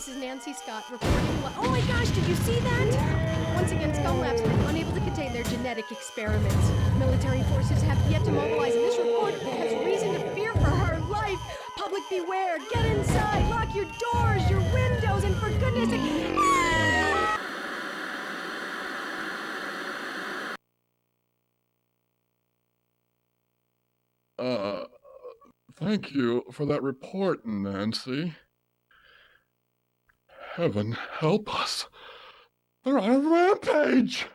This is Nancy Scott reporting. Oh my gosh, did you see that? Once again, Scum Labs have been unable to contain their genetic experiments. Military forces have yet to mobilize, and this report has reason to fear for her life. Public beware, get inside, lock your doors, your windows, and for goodness sake... Thank you for that report, Nancy. Heaven help us. They're on a rampage!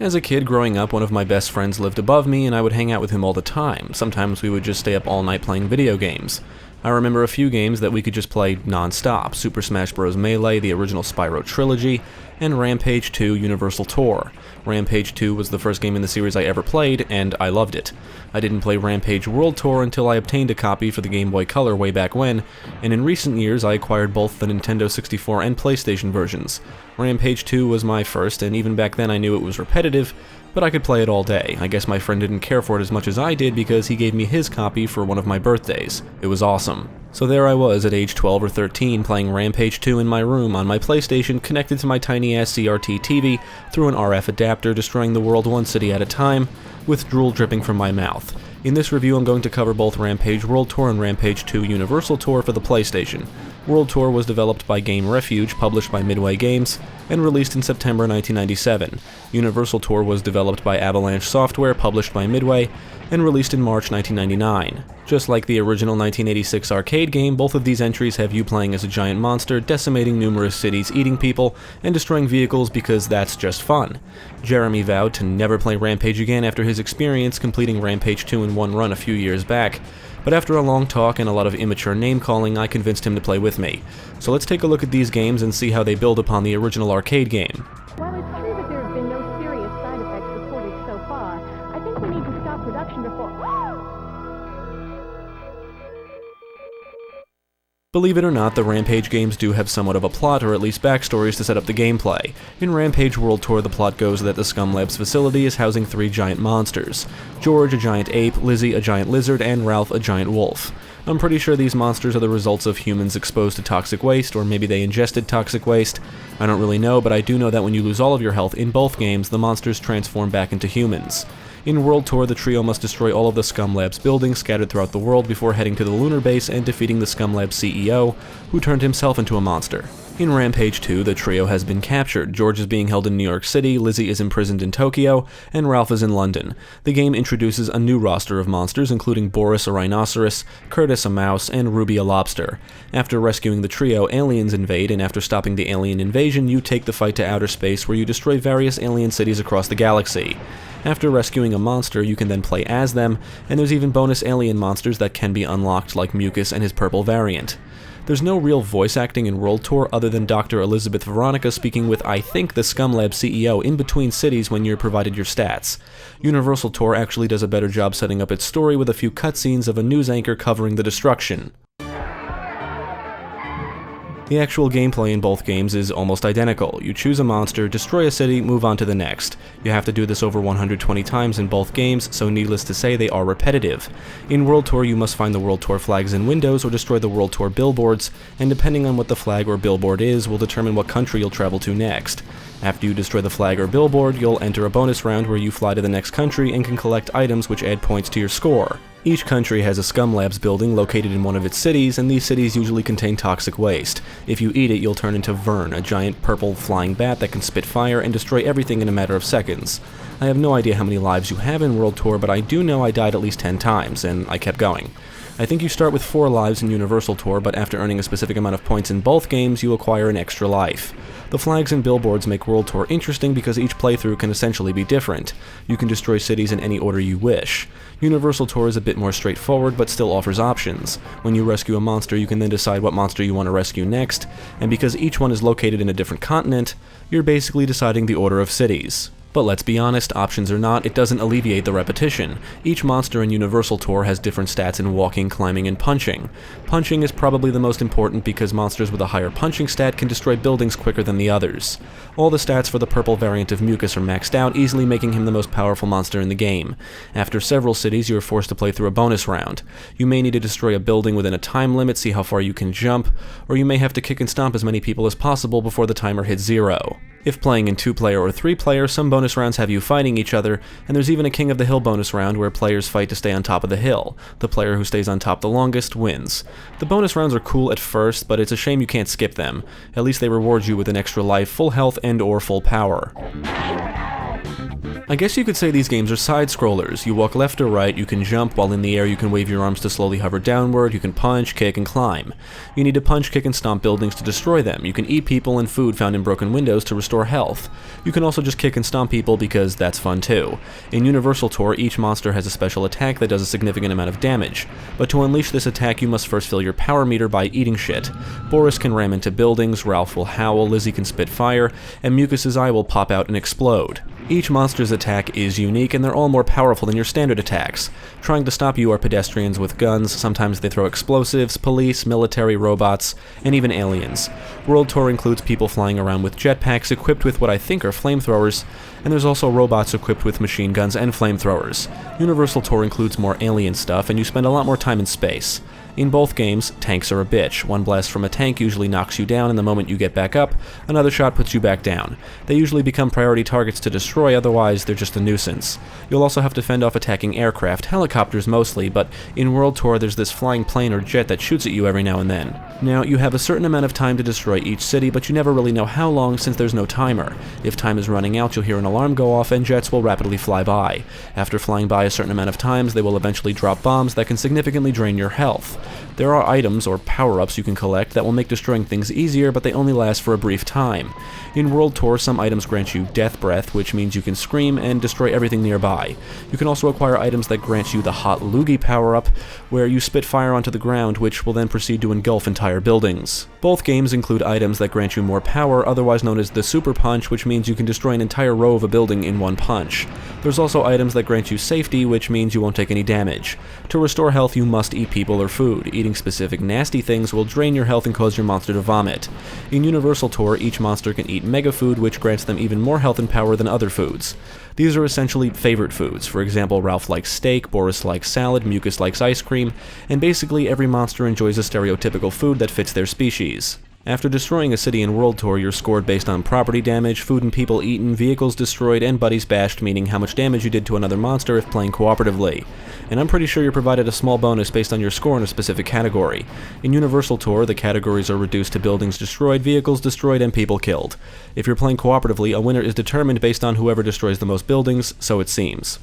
As a kid growing up, one of my best friends lived above me and I would hang out with him all the time. Sometimes we would just stay up all night playing video games. I remember a few games that we could just play non-stop: Super Smash Bros. Melee, the original Spyro trilogy, and Rampage 2 Universal Tour. Rampage 2 was the first game in the series I ever played, and I loved it. I didn't play Rampage World Tour until I obtained a copy for the Game Boy Color way back when, and in recent years I acquired both the Nintendo 64 and PlayStation versions. Rampage 2 was my first, and even back then I knew it was repetitive, but I could play it all day. I guess my friend didn't care for it as much as I did because he gave me his copy for one of my birthdays. It was awesome. So there I was at age 12 or 13 playing Rampage 2 in my room on my PlayStation, connected to my tiny-ass CRT TV through an RF adapter, destroying the world one city at a time, with drool dripping from my mouth. In this review I'm going to cover both Rampage World Tour and Rampage 2 Universal Tour for the PlayStation. World Tour was developed by Game Refuge, published by Midway Games, and released in September 1997. Universal Tour was developed by Avalanche Software, published by Midway, and released in March 1999. Just like the original 1986 arcade game, both of these entries have you playing as a giant monster, decimating numerous cities, eating people, and destroying vehicles because that's just fun. Jeremy vowed to never play Rampage again after his experience completing Rampage 2 in one run a few years back, but after a long talk and a lot of immature name-calling, I convinced him to play with me. So let's take a look at these games and see how they build upon the original arcade game. While it's true that there have been no serious side effects reported so far, I think we need to stop production before... Believe it or not, the Rampage games do have somewhat of a plot, or at least backstories to set up the gameplay. In Rampage World Tour, the plot goes that the Scum Labs facility is housing 3 giant monsters: George, a giant ape, Lizzie, a giant lizard, and Ralph, a giant wolf. I'm pretty sure these monsters are the results of humans exposed to toxic waste, or maybe they ingested toxic waste. I don't really know, but I do know that when you lose all of your health in both games, the monsters transform back into humans. In World Tour, the trio must destroy all of the Scum Labs buildings scattered throughout the world before heading to the lunar base and defeating the Scum Labs CEO, who turned himself into a monster. In Rampage 2, the trio has been captured. George is being held in New York City, Lizzie is imprisoned in Tokyo, and Ralph is in London. The game introduces a new roster of monsters, including Boris, a rhinoceros, Curtis, a mouse, and Ruby, a lobster. After rescuing the trio, aliens invade, and after stopping the alien invasion, you take the fight to outer space, where you destroy various alien cities across the galaxy. After rescuing a monster, you can then play as them, and there's even bonus alien monsters that can be unlocked, like Mucus and his purple variant. There's no real voice acting in World Tour other than Dr. Elizabeth Veronica speaking with, I think, the Scum Lab CEO in between cities when you're provided your stats. Universal Tour actually does a better job setting up its story with a few cutscenes of a news anchor covering the destruction. The actual gameplay in both games is almost identical. You choose a monster, destroy a city, move on to the next. You have to do this over 120 times in both games, so needless to say they are repetitive. In World Tour, you must find the World Tour flags in windows or destroy the World Tour billboards, and depending on what the flag or billboard is, will determine what country you'll travel to next. After you destroy the flag or billboard, you'll enter a bonus round where you fly to the next country and can collect items which add points to your score. Each country has a Scum Labs building located in one of its cities, and these cities usually contain toxic waste. If you eat it, you'll turn into Vern, a giant purple flying bat that can spit fire and destroy everything in a matter of seconds. I have no idea how many lives you have in World Tour, but I do know I died at least 10 times, and I kept going. I think you start with 4 lives in Universal Tour, but after earning a specific amount of points in both games, you acquire an extra life. The flags and billboards make World Tour interesting because each playthrough can essentially be different. You can destroy cities in any order you wish. Universal Tour is a bit more straightforward, but still offers options. When you rescue a monster, you can then decide what monster you want to rescue next, and because each one is located in a different continent, you're basically deciding the order of cities. But let's be honest, options or not, it doesn't alleviate the repetition. Each monster in Universal Tour has different stats in walking, climbing, and punching. Punching is probably the most important because monsters with a higher punching stat can destroy buildings quicker than the others. All the stats for the purple variant of Mucus are maxed out, easily making him the most powerful monster in the game. After several cities, you are forced to play through a bonus round. You may need to destroy a building within a time limit, see how far you can jump, or you may have to kick and stomp as many people as possible before the timer hits 0. If playing in 2-player or 3-player, some bonus rounds have you fighting each other, and there's even a King of the Hill bonus round where players fight to stay on top of the hill. The player who stays on top the longest wins. The bonus rounds are cool at first, but it's a shame you can't skip them. At least they reward you with an extra life, full health, and/or full power. I guess you could say these games are side-scrollers. You walk left or right, you can jump, while in the air you can wave your arms to slowly hover downward, you can punch, kick, and climb. You need to punch, kick, and stomp buildings to destroy them. You can eat people and food found in broken windows to restore health. You can also just kick and stomp people because that's fun too. In Universal Tour, each monster has a special attack that does a significant amount of damage, but to unleash this attack you must first fill your power meter by eating shit. Boris can ram into buildings, Ralph will howl, Lizzie can spit fire, and Mucus's eye will pop out and explode. Each monster's attack is unique, and they're all more powerful than your standard attacks. Trying to stop you are pedestrians with guns, sometimes they throw explosives, police, military, robots, and even aliens. World Tour includes people flying around with jetpacks equipped with what I think are flamethrowers, and there's also robots equipped with machine guns and flamethrowers. Universal Tour includes more alien stuff, and you spend a lot more time in space. In both games, tanks are a bitch. One blast from a tank usually knocks you down, and the moment you get back up, another shot puts you back down. They usually become priority targets to destroy, otherwise they're just a nuisance. You'll also have to fend off attacking aircraft, helicopters mostly, but in World Tour there's this flying plane or jet that shoots at you every now and then. Now, you have a certain amount of time to destroy each city, but you never really know how long since there's no timer. If time is running out, you'll hear an alarm go off and jets will rapidly fly by. After flying by a certain amount of times, they will eventually drop bombs that can significantly drain your health. There are items or power-ups you can collect that will make destroying things easier, but they only last for a brief time. In World Tour, some items grant you Death Breath, which means you can scream and destroy everything nearby. You can also acquire items that grant you the Hot Loogie power-up, where you spit fire onto the ground, which will then proceed to engulf entire buildings. Both games include items that grant you more power, otherwise known as the Super Punch, which means you can destroy an entire row of a building in one punch. There's also items that grant you Safety, which means you won't take any damage. To restore health, you must eat people or food. Eating specific nasty things will drain your health and cause your monster to vomit. In Universal Tour, each monster can eat Mega Food, which grants them even more health and power than other foods. These are essentially favorite foods. For example, Ralph likes steak, Boris likes salad, Mucus likes ice cream, and basically every monster enjoys a stereotypical food that fits their species. After destroying a city in World Tour, you're scored based on property damage, food and people eaten, vehicles destroyed, and buddies bashed, meaning how much damage you did to another monster if playing cooperatively. And I'm pretty sure you're provided a small bonus based on your score in a specific category. In Universal Tour, the categories are reduced to buildings destroyed, vehicles destroyed, and people killed. If you're playing cooperatively, a winner is determined based on whoever destroys the most buildings, so it seems.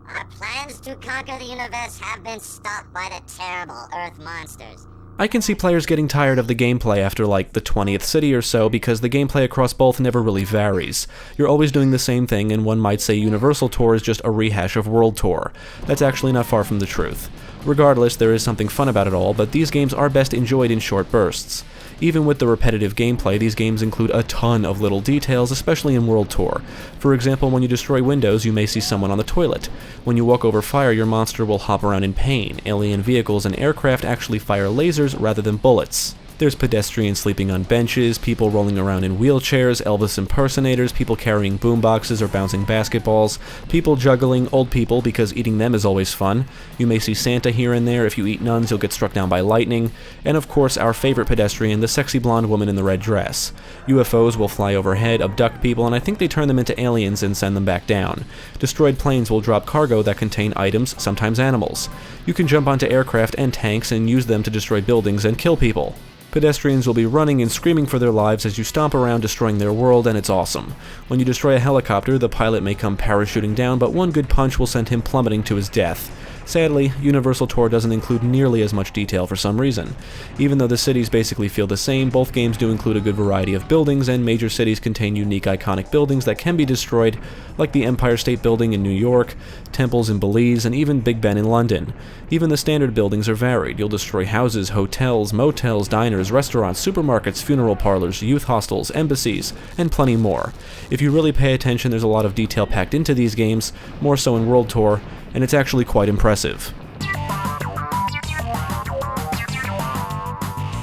Our plans to conquer the universe have been stopped by the terrible Earth monsters. I can see players getting tired of the gameplay after like the 20th city or so because the gameplay across both never really varies. You're always doing the same thing, and one might say Universal Tour is just a rehash of World Tour. That's actually not far from the truth. Regardless, there is something fun about it all, but these games are best enjoyed in short bursts. Even with the repetitive gameplay, these games include a ton of little details, especially in World Tour. For example, when you destroy windows, you may see someone on the toilet. When you walk over fire, your monster will hop around in pain. Alien vehicles and aircraft actually fire lasers rather than bullets. There's pedestrians sleeping on benches, people rolling around in wheelchairs, Elvis impersonators, people carrying boomboxes or bouncing basketballs, people juggling, old people because eating them is always fun. You may see Santa here and there. If you eat nuns, you'll get struck down by lightning. And of course, our favorite pedestrian, the sexy blonde woman in the red dress. UFOs will fly overhead, abduct people, and I think they turn them into aliens and send them back down. Destroyed planes will drop cargo that contain items, sometimes animals. You can jump onto aircraft and tanks and use them to destroy buildings and kill people. Pedestrians will be running and screaming for their lives as you stomp around destroying their world, and it's awesome. When you destroy a helicopter, the pilot may come parachuting down, but one good punch will send him plummeting to his death. Sadly, Universal Tour doesn't include nearly as much detail for some reason. Even though the cities basically feel the same, both games do include a good variety of buildings, and major cities contain unique iconic buildings that can be destroyed, like the Empire State Building in New York, temples in Belize, and even Big Ben in London. Even the standard buildings are varied. You'll destroy houses, hotels, motels, diners, restaurants, supermarkets, funeral parlors, youth hostels, embassies, and plenty more. If you really pay attention, there's a lot of detail packed into these games, more so in World Tour, and it's actually quite impressive.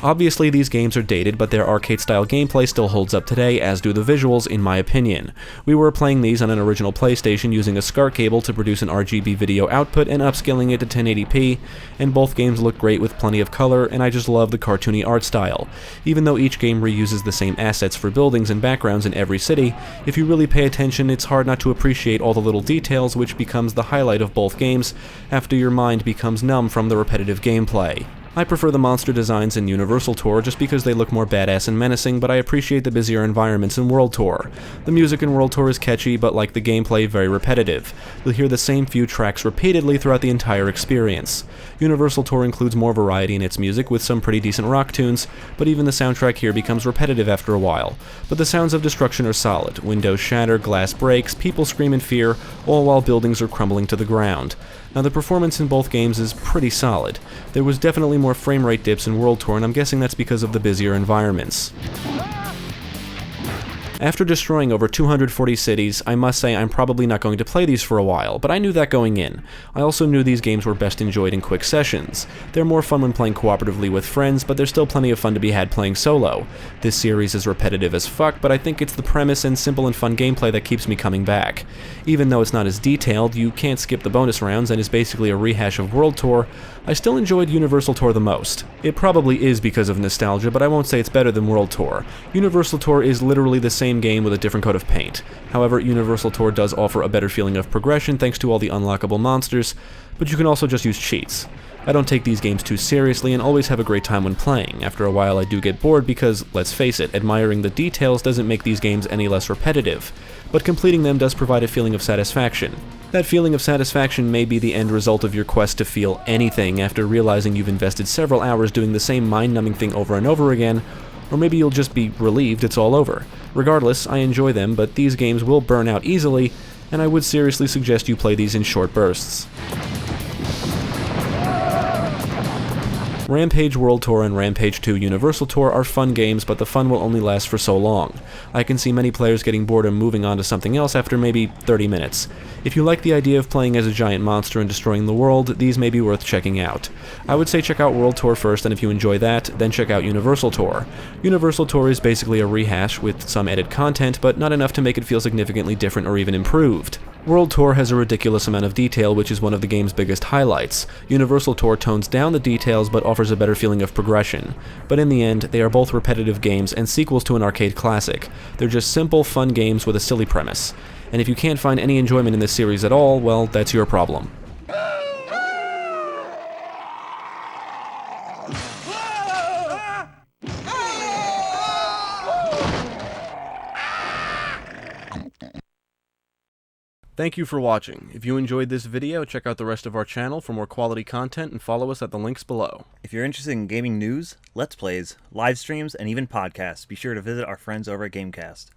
Obviously, these games are dated, but their arcade-style gameplay still holds up today, as do the visuals, in my opinion. We were playing these on an original PlayStation using a SCART cable to produce an RGB video output and upscaling it to 1080p, and both games look great with plenty of color, and I just love the cartoony art style. Even though each game reuses the same assets for buildings and backgrounds in every city, if you really pay attention, it's hard not to appreciate all the little details, which becomes the highlight of both games after your mind becomes numb from the repetitive gameplay. I prefer the monster designs in Universal Tour just because they look more badass and menacing, but I appreciate the busier environments in World Tour. The music in World Tour is catchy, but like the gameplay, very repetitive. You'll hear the same few tracks repeatedly throughout the entire experience. Universal Tour includes more variety in its music with some pretty decent rock tunes, but even the soundtrack here becomes repetitive after a while. But the sounds of destruction are solid. Windows shatter, glass breaks, people scream in fear, all while buildings are crumbling to the ground. Now, the performance in both games is pretty solid. There was definitely more frame rate dips in World Tour, and I'm guessing that's because of the busier environments. After destroying over 240 cities, I must say I'm probably not going to play these for a while, but I knew that going in. I also knew these games were best enjoyed in quick sessions. They're more fun when playing cooperatively with friends, but there's still plenty of fun to be had playing solo. This series is repetitive as fuck, but I think it's the premise and simple and fun gameplay that keeps me coming back. Even though it's not as detailed, you can't skip the bonus rounds, and is basically a rehash of World Tour, I still enjoyed Universal Tour the most. It probably is because of nostalgia, but I won't say it's better than World Tour. Universal Tour is literally the same game with a different coat of paint. However, Universal Tour does offer a better feeling of progression thanks to all the unlockable monsters, but you can also just use cheats. I don't take these games too seriously and always have a great time when playing. After a while I do get bored because, let's face it, admiring the details doesn't make these games any less repetitive, but completing them does provide a feeling of satisfaction. That feeling of satisfaction may be the end result of your quest to feel anything after realizing you've invested several hours doing the same mind-numbing thing over and over again, or maybe you'll just be relieved it's all over. Regardless, I enjoy them, but these games will burn out easily, and I would seriously suggest you play these in short bursts. Rampage World Tour and Rampage 2 Universal Tour are fun games, but the fun will only last for so long. I can see many players getting bored and moving on to something else after maybe 30 minutes. If you like the idea of playing as a giant monster and destroying the world, these may be worth checking out. I would say check out World Tour first, and if you enjoy that, then check out Universal Tour. Universal Tour is basically a rehash with some added content, but not enough to make it feel significantly different or even improved. World Tour has a ridiculous amount of detail, which is one of the game's biggest highlights. Universal Tour tones down the details but offers a better feeling of progression. But in the end, they are both repetitive games and sequels to an arcade classic. They're just simple, fun games with a silly premise. And if you can't find any enjoyment in this series at all, well, that's your problem. Thank you for watching. If you enjoyed this video, check out the rest of our channel for more quality content and follow us at the links below. If you're interested in gaming news, let's plays, live streams, and even podcasts, be sure to visit our friends over at GameCast.